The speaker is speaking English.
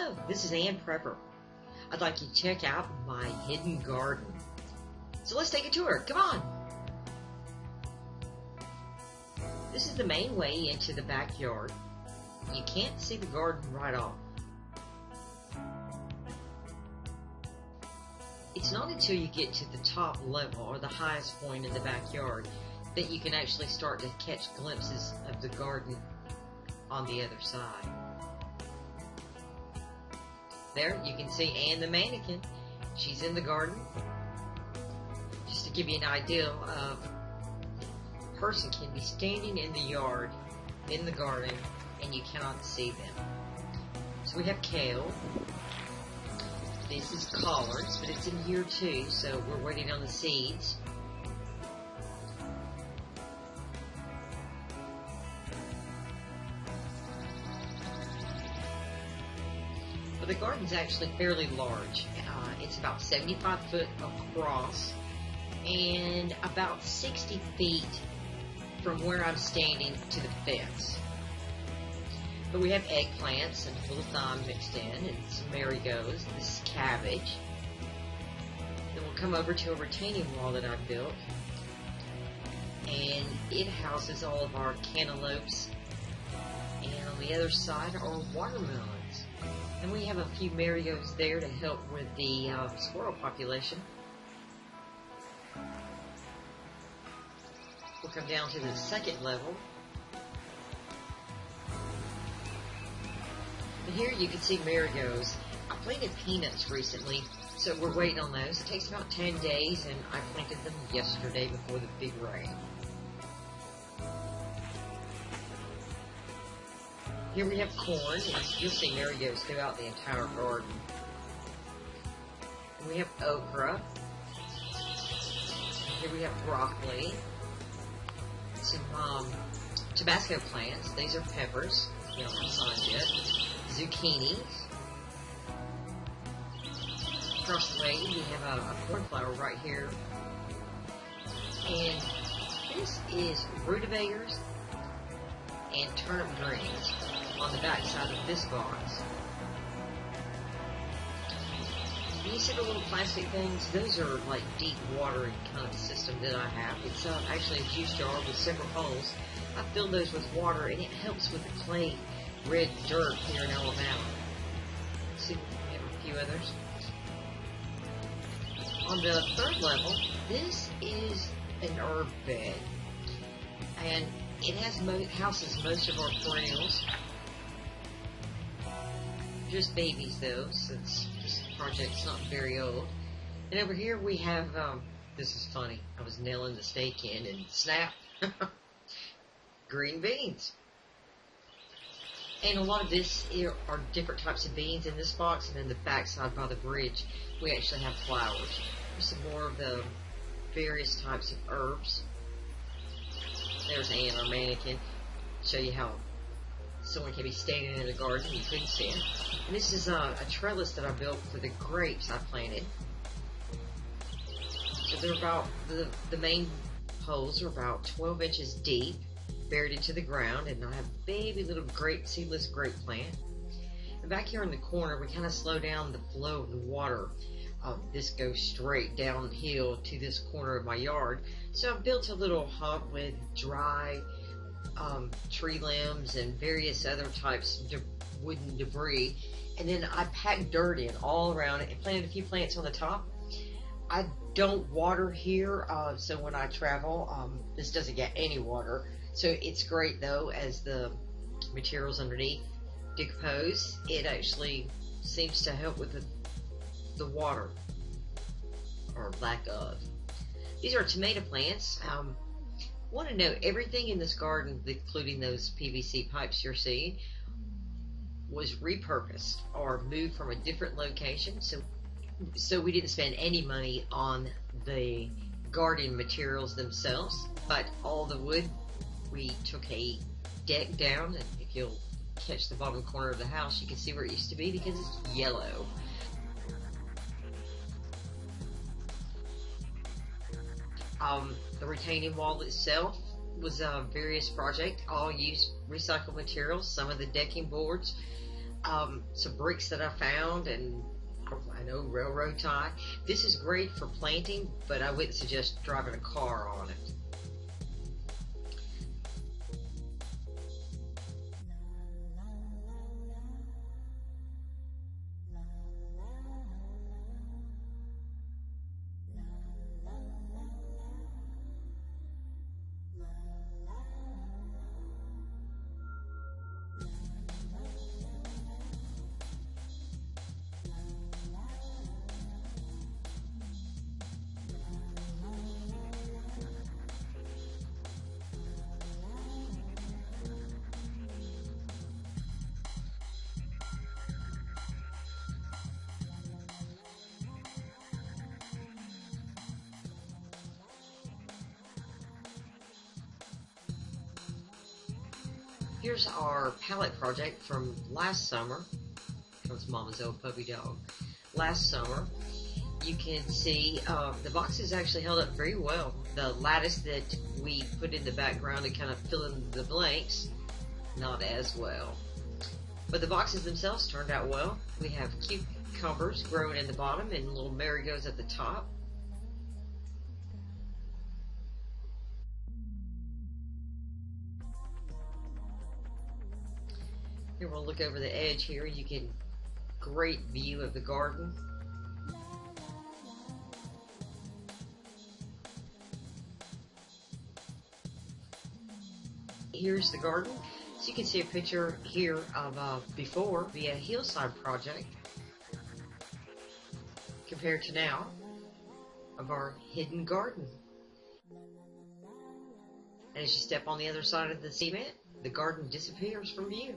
Hello, this is Ann Prepper. I'd like you to check out my hidden garden. So let's take a tour. Come on. This is the main way into the backyard. You can't see the garden right off. It's not until you get to the top level or the highest point in the backyard that you can actually start to catch glimpses of the garden on the other side. There you can see Ann the mannequin. She's in the garden. Just to give you an idea of, a person can be standing in the yard, in the garden, and you cannot see them. So we have kale. This is collards, but it's in here too, so we're waiting on the seeds. The garden's actually fairly large. It's about 75 foot across and about 60 feet from where I'm standing to the fence. But we have eggplants and little thyme mixed in and some marigolds. This is cabbage. Then we'll come over to a retaining wall that I've built, and it houses all of our cantaloupes, and on the other side are watermelons. And we have a few marigolds there to help with the squirrel population. We'll come down to the second level. And here you can see marigolds. I planted peanuts recently, so we're waiting on those. It takes about 10 days, and I planted them yesterday before the big rain. Here we have corn, and you'll see marigolds throughout the entire garden. And we have okra. Here we have broccoli. Some Tabasco plants. These are peppers. You don't have signs yet. Zucchini. Across the way, we have a cornflower right here. And this is rutabagas and turnip greens on the back side of this box. And you see the little plastic things? Those are like deep watering kind of system that I have. It's actually a juice jar with several holes. I filled those with water, and it helps with the clay red dirt here in Alabama. Let's see, we have a few others. On the third level, this is an herb bed, and it houses most of our perennials. Just babies though, since this project's not very old. And over here we have, this is funny, I was nailing the stake in and snap, green beans. And a lot of this here are different types of beans in this box, and then the backside by the bridge we actually have flowers. There's some more of the various types of herbs. There's Ann, our mannequin. Show you how someone can be standing in the garden and you couldn't see it. And this is a trellis that I built for the grapes I planted. So they're about, the main holes are about 12 inches deep, buried into the ground, and I have a baby little seedless grape plant. And back here in the corner, we kind of slow down the flow of the water. This goes straight downhill to this corner of my yard. So I've built a little hut with dry tree limbs and various other types of wooden debris. And then I packed dirt in all around it and planted a few plants on the top. I don't water here, so when I travel, this doesn't get any water. So it's great though, as the materials underneath decompose, it actually seems to help with the water, or lack of. These are tomato plants. Want to know, everything in this garden, including those PVC pipes you're seeing, was repurposed or moved from a different location. So we didn't spend any money on the garden materials themselves, but all the wood, we took a deck down, and if you'll catch the bottom corner of the house, you can see where it used to be because it's yellow. The retaining wall itself was a various project, all used recycled materials. Some of the decking boards some bricks that I found, and I know railroad tie. This is great for planting, but I wouldn't suggest driving a car on it. Here's our palette project from last summer. Comes Mama's old puppy dog. Last summer, you can see the boxes actually held up very well. The lattice that we put in the background to kind of fill in the blanks, not as well. But the boxes themselves turned out well. We have cucumbers growing in the bottom and little marigolds at the top. Here we'll look over the edge here. You get a great view of the garden. Here's the garden. So you can see a picture here of before via hillside project compared to now of our hidden garden. And as you step on the other side of the cement, the garden disappears from view.